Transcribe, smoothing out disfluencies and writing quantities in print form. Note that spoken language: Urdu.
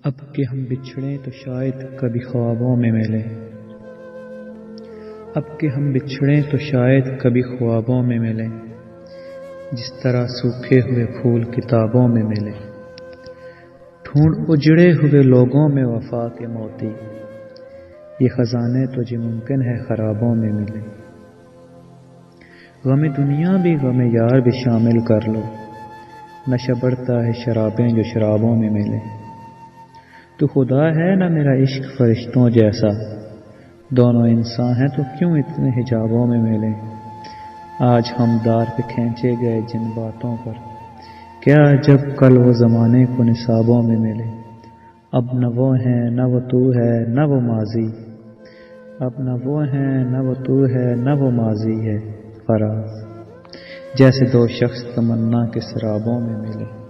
اب کہ ہم بچھڑیں تو شاید کبھی خوابوں میں ملیں، اب کہ ہم بچھڑیں تو شاید کبھی خوابوں میں ملیں، جس طرح سوکھے ہوئے پھول کتابوں میں ملیں۔ ڈھونڈ اجڑے ہوئے لوگوں میں وفا کے موتی، یہ خزانے تجھے ممکن ہے خرابوں میں ملیں۔ غم دنیا بھی غم یار بھی شامل کر لو، نشہ بڑھتا ہے شرابیں جو شرابوں میں ملیں۔ تو خدا ہے نہ میرا عشق فرشتوں جیسا، دونوں انسان ہیں تو کیوں اتنے حجابوں میں ملیں۔ آج ہم دار پہ کھینچے گئے جن باتوں پر، کیا جب کل وہ زمانے کو نصابوں میں ملے۔ اب نہ وہ ہیں نہ وہ تو ہے نہ وہ ماضی، اب نہ وہ ہیں نہ وہ تو ہے نہ وہ ماضی ہے، فراز جیسے دو شخص تمنا کے سرابوں میں ملے۔